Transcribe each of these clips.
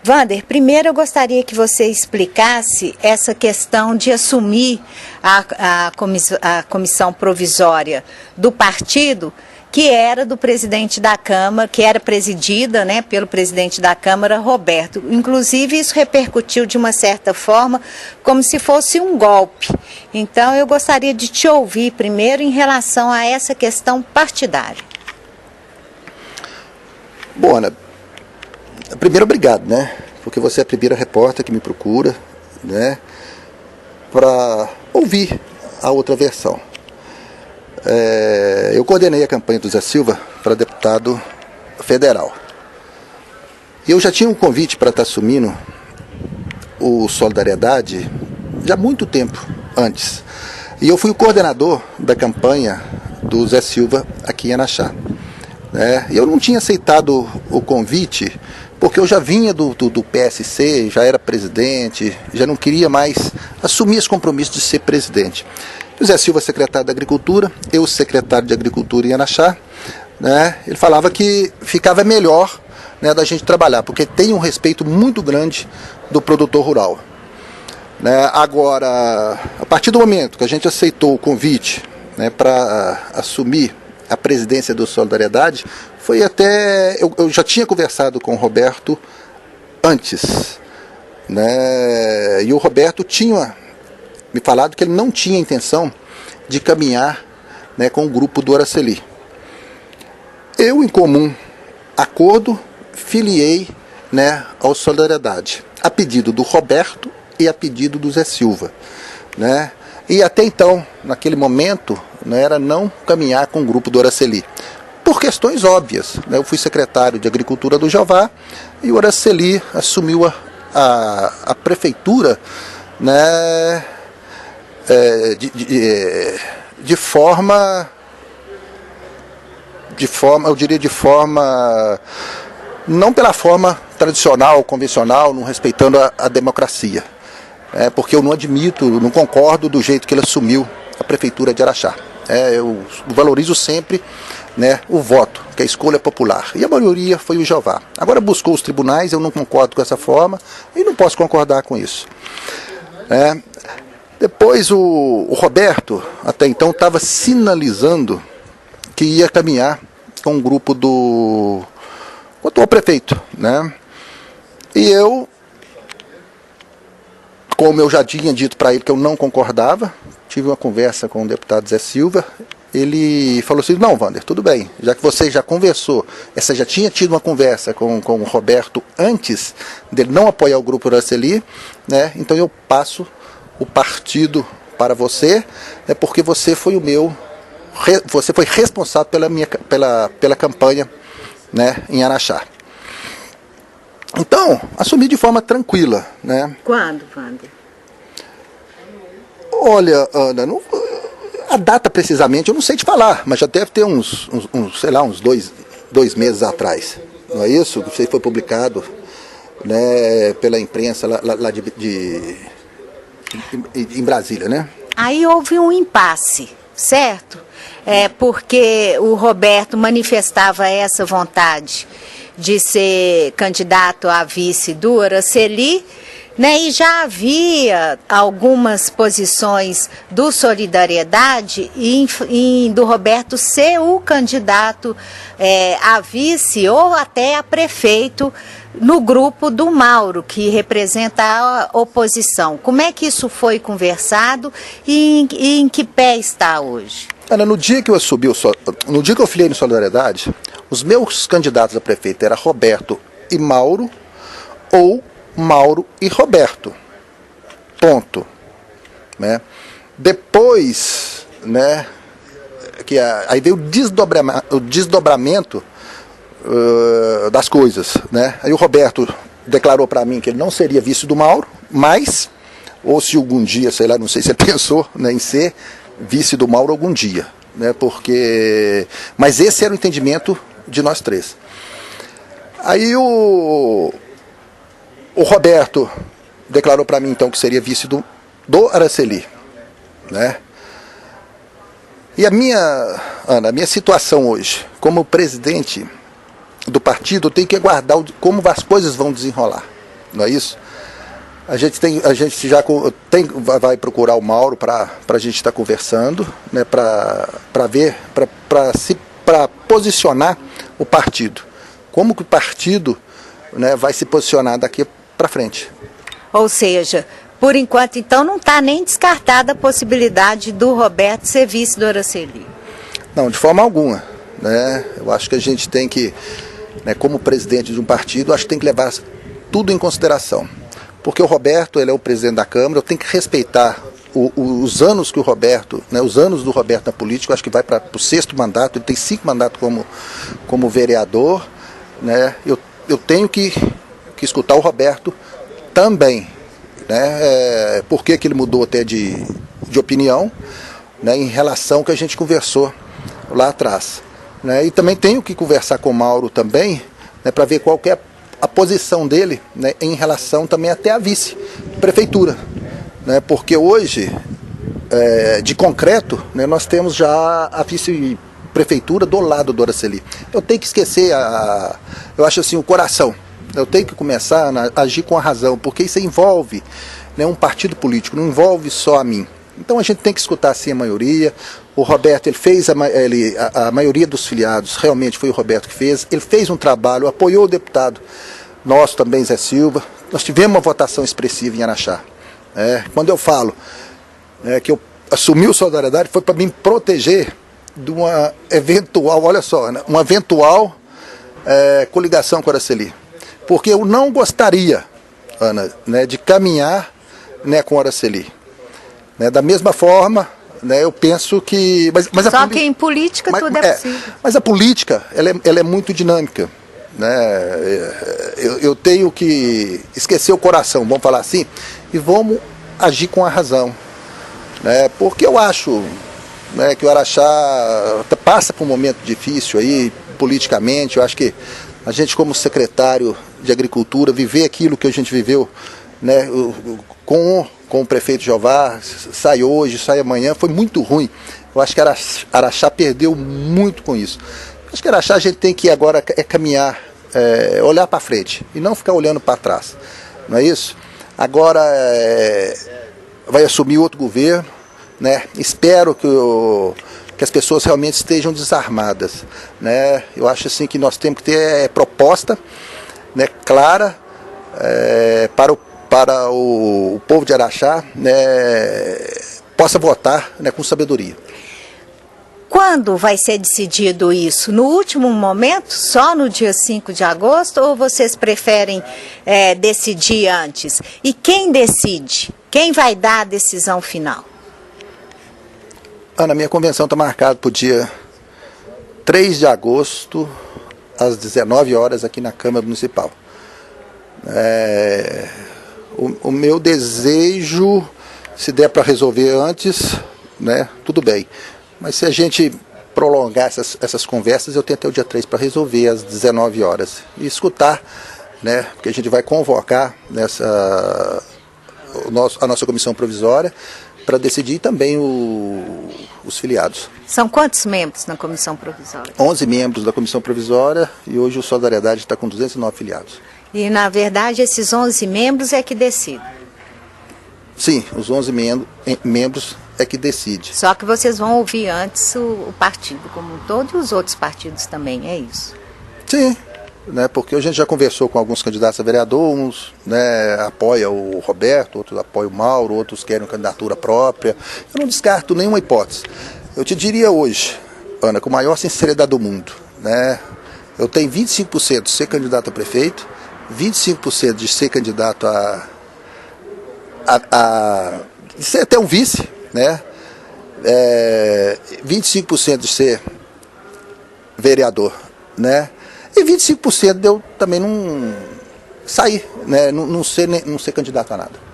Wander, primeiro eu gostaria que você explicasse essa questão de assumir a comissão provisória do partido, que era do presidente da Câmara, que era presidida, né, pelo presidente da Câmara, Roberto. Inclusive, isso repercutiu de uma certa forma como se fosse um golpe. Então, eu gostaria de te ouvir primeiro em relação a essa questão partidária. Bom, Ana, primeiro, obrigado, né? Porque você é a primeira repórter que me procura, né? Para ouvir a outra versão. Eu coordenei a campanha do Zé Silva para deputado federal. Eu já tinha um convite para estar assumindo o Solidariedade já há muito tempo antes. E eu fui o coordenador da campanha do Zé Silva aqui em Araxá. Eu não tinha aceitado o convite porque eu já vinha do PSC, já era presidente, já não queria mais assumir esse compromisso de ser presidente. O Zé Silva, secretário da Agricultura, eu, secretário de Agricultura em Araxá, ele falava que ficava melhor, da gente trabalhar, porque tem um respeito muito grande do produtor rural. Agora, a partir do momento que a gente aceitou o convite para assumir a presidência do Solidariedade, foi até... Eu já tinha conversado com o Roberto antes, e o Roberto tinha me falado que ele não tinha intenção de caminhar com o grupo do Araceli. Eu, em comum acordo, filiei ao Solidariedade, a pedido do Roberto e a pedido do Zé Silva. E até então, naquele momento, era não caminhar com o grupo do Araceli, por questões óbvias. Eu fui secretário de Agricultura do Jeová e o Araceli assumiu a prefeitura de forma, eu diria de forma, não pela forma tradicional, convencional, não respeitando a democracia. Porque eu não admito, não concordo do jeito que ele assumiu a prefeitura de Araxá. Eu valorizo sempre o voto, que é a escolha popular. E a maioria foi o Jeová. Agora buscou os tribunais, eu não concordo com essa forma e não posso concordar com isso. Depois o Roberto, até então, estava sinalizando que ia caminhar com o grupo do atual prefeito. E eu, como eu já tinha dito para ele que eu não concordava, tive uma conversa com o deputado Zé Silva. Ele falou assim: não, Wander, tudo bem, já que você já conversou, você já tinha tido uma conversa com o Roberto antes dele não apoiar o grupo Araceli, então eu passo o partido para você, porque você foi você foi responsável pela campanha em Araxá. Então, assumi de forma tranquila. Quando, Wander? Olha, Ana, a data precisamente eu não sei te falar, mas já deve ter uns dois meses atrás. Não é isso? Não sei se foi publicado pela imprensa lá em Brasília, Aí houve um impasse, certo? Porque o Roberto manifestava essa vontade de ser candidato a vice do Araceli, e já havia algumas posições do Solidariedade e do Roberto ser o candidato a vice ou até a prefeito no grupo do Mauro, que representa a oposição. Como é que isso foi conversado e em que pé está hoje? Ana, no dia que eu filiei no Solidariedade, os meus candidatos a prefeito eram Roberto e Mauro, ou Mauro e Roberto. Ponto. Depois, aí veio o desdobramento das coisas. Aí o Roberto declarou para mim que ele não seria vice do Mauro, mas, ou se algum dia, sei lá, não sei se ele pensou em ser vice do Mauro algum dia. Mas esse era o entendimento de nós três. Aí o Roberto declarou para mim, então, que seria vice do Araceli. E a minha situação hoje, como presidente do partido, eu tenho que aguardar como as coisas vão desenrolar. não é isso? A gente já vai procurar o Mauro para a gente estar conversando, né, para ver, para posicionar o partido. Como que o partido, né, vai se posicionar daqui para frente. Ou seja, por enquanto, então, não está nem descartada a possibilidade do Roberto ser vice do Araceli. Não, de forma alguma, né? Eu acho que a gente tem que, né, como presidente de um partido, acho que tem que levar tudo em consideração. Porque o Roberto, ele é o presidente da Câmara, eu tenho que respeitar os anos que o Roberto, né, os anos do Roberto na política, eu acho que vai para o 6º mandato, ele tem 5 mandatos como vereador, né? Eu tenho que escutar o Roberto também, né? Por que ele mudou até de opinião, né, em relação ao que a gente conversou lá atrás, né? E também tenho que conversar com o Mauro também, né, para ver qual que é a posição dele, né, em relação também até à vice-prefeitura, né? Porque hoje, de concreto, né, nós temos já a vice-prefeitura do lado do Araceli. Eu tenho que esquecer, eu acho assim, o coração. Eu tenho que começar a agir com a razão, porque isso envolve, né, um partido político, não envolve só a mim. Então a gente tem que escutar assim a maioria. O Roberto, ele fez a maioria dos filiados, realmente foi o Roberto que fez. Ele fez um trabalho, apoiou o deputado nosso também, Zé Silva. Nós tivemos uma votação expressiva em Araxá. Quando eu falo, que eu assumi o Solidariedade, foi para me proteger de uma eventual, olha só, né, uma eventual coligação com a Araceli. Porque eu não gostaria, Ana, né, de caminhar, né, com a Araceli. Né, da mesma forma, né, eu penso que... Só que em política tudo é possível. Mas a política, ela é muito dinâmica. Né? Eu tenho que esquecer o coração, vamos falar assim, e vamos agir com a razão. Né? Porque eu acho, né, que o Araxá passa por um momento difícil aí, politicamente. Eu acho que a gente, como secretário de Agricultura, viver aquilo que a gente viveu, né, com o prefeito Jeová, sai hoje, sai amanhã, foi muito ruim. Eu acho que Araxá perdeu muito com isso. Acho que Araxá a gente tem que agora caminhar, olhar para frente e não ficar olhando para trás. Não é isso? Agora vai assumir outro governo, né? Espero que as pessoas realmente estejam desarmadas, né? Eu acho assim que nós temos que ter proposta, né, clara, para o povo de Araxá, né, possa votar, né, com sabedoria. Quando vai ser decidido isso? No último momento, só no dia 5 de agosto, ou vocês preferem decidir antes? E quem decide? Quem vai dar a decisão final? Ana, minha convenção está marcada para o dia 3 de agosto, às 19 horas, aqui na Câmara Municipal. O meu desejo, se der para resolver antes, né, tudo bem. Mas se a gente prolongar essas conversas, eu tenho até o dia 3 para resolver às 19 horas. E escutar, né, porque a gente vai convocar a nossa comissão provisória para decidir também os filiados. São quantos membros na comissão provisória? 11 membros da comissão provisória e hoje o Solidariedade está com 209 filiados. E, na verdade, esses 11 membros é que decidem? Sim, os 11 membros é que decide. Só que vocês vão ouvir antes o partido como um todo e os outros partidos também, é isso? Sim, né, porque a gente já conversou com alguns candidatos a vereador, uns, né, apoiam o Roberto, outros apoiam o Mauro, outros querem candidatura própria. Eu não descarto nenhuma hipótese. Eu te diria hoje, Ana, com a maior sinceridade do mundo, né, eu tenho 25% de ser candidato a prefeito, 25% de ser candidato de ser até um vice, né? 25% de ser vereador, né? E 25% de eu também não sair, né? Não ser candidato a nada.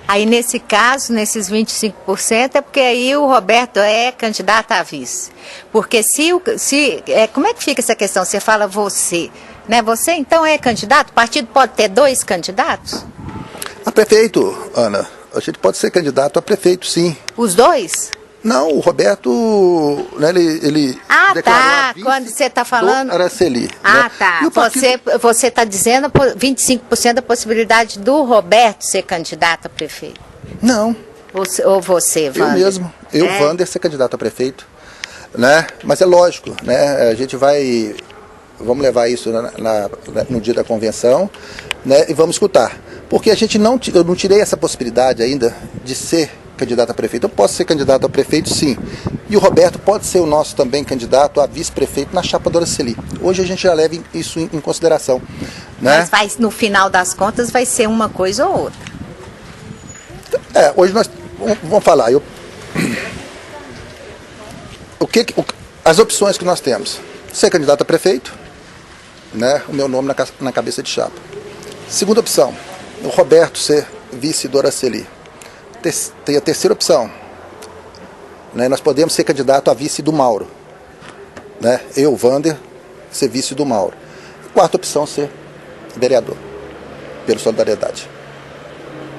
Aí, nesse caso, nesses 25%, é porque aí o Roberto é candidato a vice. Porque como é que fica essa questão? Você fala você, né? Você, então, é candidato? O partido pode ter 2 candidatos? A prefeito, Ana, a gente pode ser candidato a prefeito, sim. Os 2? Não, o Roberto, né, ele declarou a vice Quando você está falando... do Araceli. Ah, né? tá. E o partido... Você está dizendo 25% da possibilidade do Roberto ser candidato a prefeito? Não. Ou você, Wander? Eu mesmo. Wander, ser candidato a prefeito. Né? Mas é lógico, né? A gente vai... Vamos levar isso no dia da convenção, né? E vamos escutar. Porque eu não tirei essa possibilidade ainda de ser candidato a prefeito. Eu posso ser candidato a prefeito, sim. E o Roberto pode ser o nosso também candidato a vice-prefeito na chapa do Araceli. Hoje a gente já leva isso em consideração. Né? Mas no final das contas vai ser uma coisa ou outra. Hoje nós vamos falar. As opções que nós temos. Ser candidato a prefeito, né? O meu nome na cabeça de chapa. Segunda opção, o Roberto ser vice do Araceli. Tem a terceira opção, né? Nós podemos ser candidato a vice do Mauro, né? Eu, Wander, ser vice do Mauro. Quarta opção, ser vereador, pelo Solidariedade.